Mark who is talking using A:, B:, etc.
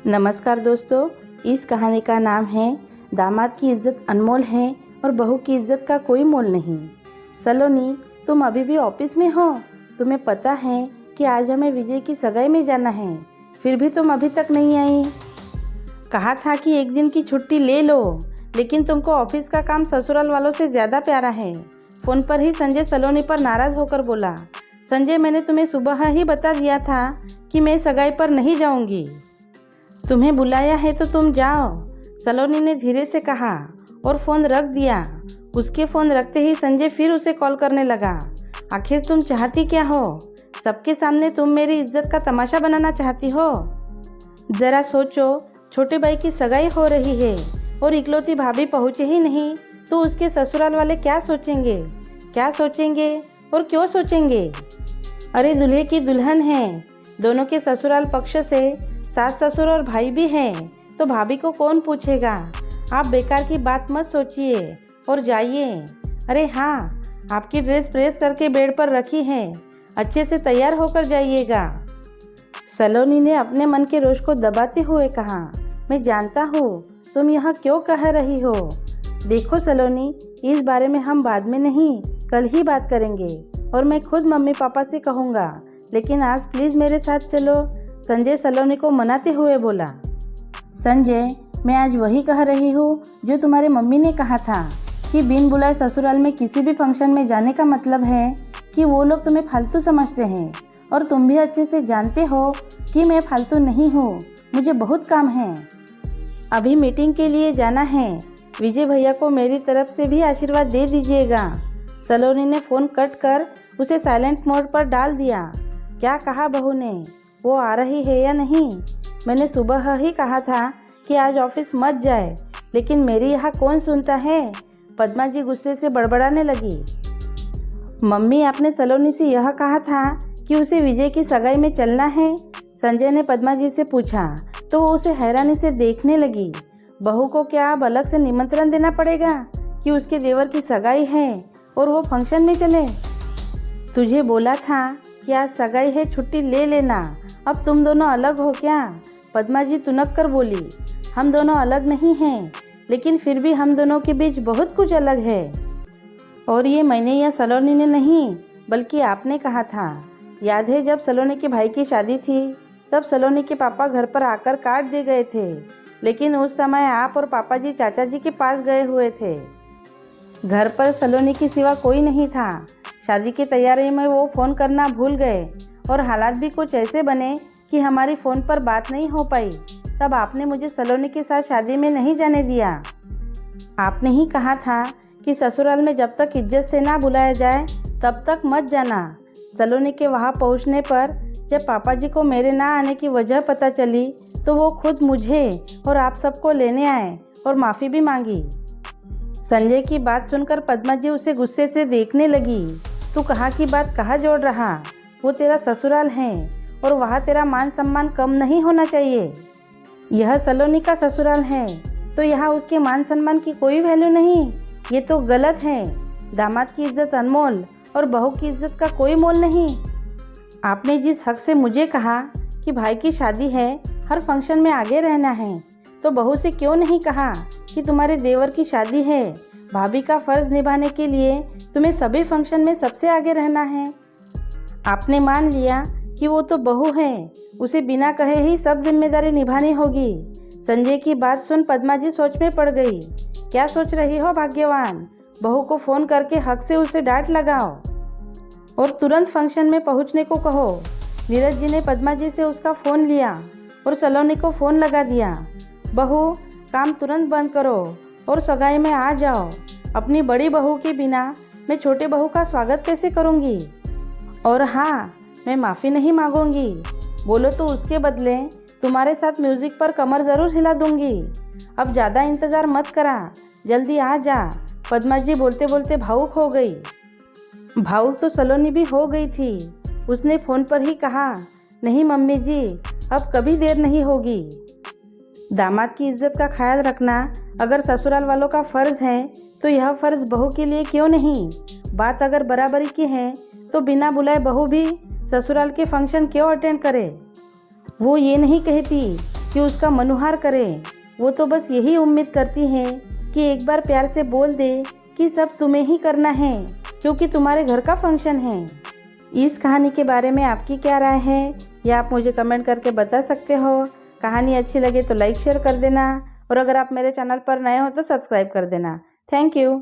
A: नमस्कार दोस्तों, इस कहानी का नाम है दामाद की इज्जत अनमोल है और बहू की इज्जत का कोई मोल नहीं। सलोनी, तुम अभी भी ऑफिस में हो? तुम्हें पता है कि आज हमें विजय की सगाई में जाना है, फिर भी तुम अभी तक नहीं आई। कहा था कि एक दिन की छुट्टी ले लो, लेकिन तुमको ऑफिस का काम ससुराल वालों से ज़्यादा प्यारा है। फ़ोन पर ही संजय सलोनी पर नाराज़ होकर बोला, संजय, मैंने तुम्हें सुबह ही बता दिया था कि मैं सगाई पर नहीं जाऊंगी। तुम्हें बुलाया है तो तुम जाओ, सलोनी ने धीरे से कहा और फ़ोन रख दिया। उसके फ़ोन रखते ही संजय फिर उसे कॉल करने लगा। आखिर तुम चाहती क्या हो? सबके सामने तुम मेरी इज्जत का तमाशा बनाना चाहती हो? ज़रा सोचो, छोटे भाई की सगाई हो रही है और इकलौती भाभी पहुँचे ही नहीं तो उसके ससुराल वाले क्या सोचेंगे और क्यों सोचेंगे? अरे दूल्हे की दुल्हन है, दोनों के ससुराल पक्ष से सास ससुर और भाई भी हैं, तो भाभी को कौन पूछेगा? आप बेकार की बात मत सोचिए और जाइए। अरे हाँ, आपकी ड्रेस प्रेस करके बेड पर रखी है, अच्छे से तैयार होकर जाइएगा। सलोनी ने अपने मन के रोष को दबाते हुए कहा, मैं जानता हूँ तुम यह क्यों कह रही हो। देखो सलोनी, इस बारे में हम बाद में नहीं, कल ही बात करेंगे और मैं खुद मम्मी पापा से कहूँगा, लेकिन आज प्लीज़ मेरे साथ चलो, संजय सलोनी को मनाते हुए बोला। संजय, मैं आज वही कह रही हूँ जो तुम्हारे मम्मी ने कहा था कि बिन बुलाए ससुराल में किसी भी फंक्शन में जाने का मतलब है कि वो लोग तुम्हें फालतू समझते हैं, और तुम भी अच्छे से जानते हो कि मैं फालतू नहीं हूँ, मुझे बहुत काम है। अभी मीटिंग के लिए जाना है, विजय भैया को मेरी तरफ से भी आशीर्वाद दे दीजिएगा। सलोनी ने फ़ोन कट कर उसे साइलेंट मोड पर डाल दिया। क्या कहा बहू ने? वो आ रही है या नहीं? मैंने सुबह ही कहा था कि आज ऑफिस मत जाए, लेकिन मेरी यहाँ कौन सुनता है? पद्मा जी गुस्से से बड़बड़ाने लगी। मम्मी, आपने सलोनी से यह कहा था कि उसे विजय की सगाई में चलना है? संजय ने पद्मा जी से पूछा तो वो उसे हैरानी से देखने लगी। बहू को क्या अब अलग से निमंत्रण देना पड़ेगा कि उसके देवर की सगाई है और वो फंक्शन में चले? तुझे बोला था कि आज सगाई है, छुट्टी ले लेना, अब तुम दोनों अलग हो क्या? पद्मा जी तुनक कर बोली। हम दोनों अलग नहीं हैं, लेकिन फिर भी हम दोनों के बीच बहुत कुछ अलग है। और ये मैंने या सलोनी ने नहीं, बल्कि आपने कहा था। याद है जब सलोनी के भाई की शादी थी, तब सलोनी के पापा घर पर आकर कार्ड दे गए थे, लेकिन उस समय आप और पापा जी चाचा जी के पास गए हुए थे। घर पर सलोनी के सिवा कोई नहीं था। शादी की तैयारी में वो फ़ोन करना भूल गए और हालात भी कुछ ऐसे बने कि हमारी फ़ोन पर बात नहीं हो पाई। तब आपने मुझे सलोनी के साथ शादी में नहीं जाने दिया। आपने ही कहा था कि ससुराल में जब तक इज्जत से ना बुलाया जाए तब तक मत जाना। सलोनी के वहाँ पहुँचने पर जब पापा जी को मेरे ना आने की वजह पता चली तो वो खुद मुझे और आप सबको लेने आए और माफ़ी भी मांगी। संजय की बात सुनकर पद्मा जी उसे गुस्से से देखने लगी। तू कहाँ की बात कहाँ जोड़ रहा? वो तेरा ससुराल है और वहाँ तेरा मान सम्मान कम नहीं होना चाहिए। यह सलोनी का ससुराल है तो यहाँ उसके मान सम्मान की कोई वैल्यू नहीं, ये तो गलत है। दामाद की इज्जत अनमोल और बहू की इज्जत का कोई मोल नहीं। आपने जिस हक से मुझे कहा कि भाई की शादी है, हर फंक्शन में आगे रहना है, तो बहू से क्यों नहीं कहा कि तुम्हारे देवर की शादी है, भाभी का फ़र्ज़ निभाने के लिए तुम्हें सभी फंक्शन में सबसे आगे रहना है? आपने मान लिया कि वो तो बहू है, उसे बिना कहे ही सब जिम्मेदारी निभानी होगी। संजय की बात सुन पद्मा जी सोच में पड़ गई। क्या सोच रही हो भाग्यवान? बहू को फ़ोन करके हक से उसे डांट लगाओ और तुरंत फंक्शन में पहुंचने को कहो। नीरज जी ने पद्मा जी से उसका फ़ोन लिया और सलोनी को फ़ोन लगा दिया। बहू, काम तुरंत बंद करो और सगाई में आ जाओ। अपनी बड़ी बहू के बिना मैं छोटे बहू का स्वागत कैसे करूंगी? और हाँ, मैं माफ़ी नहीं मांगूंगी, बोलो तो उसके बदले तुम्हारे साथ म्यूज़िक पर कमर ज़रूर हिला दूंगी। अब ज़्यादा इंतज़ार मत करा, जल्दी आ जा। पद्मा जी बोलते बोलते भावुक हो गई। भावुक तो सलोनी भी हो गई थी। उसने फ़ोन पर ही कहा, नहीं मम्मी जी, अब कभी देर नहीं होगी। दामाद की इज्जत का ख्याल रखना अगर ससुराल वालों का फ़र्ज़ है तो यह फ़र्ज़ बहू के लिए क्यों नहीं? बात अगर बराबरी की है तो बिना बुलाए बहू भी ससुराल के फंक्शन क्यों अटेंड करे? वो ये नहीं कहती कि उसका मनुहार करें। वो तो बस यही उम्मीद करती है कि एक बार प्यार से बोल दे कि सब तुम्हें ही करना है क्योंकि तुम्हारे घर का फंक्शन है। इस कहानी के बारे में आपकी क्या राय है, यह आप मुझे कमेंट करके बता सकते हो। कहानी अच्छी लगे तो लाइक शेयर कर देना और अगर आप मेरे चैनल पर नए हो तो सब्सक्राइब कर देना। Thank you.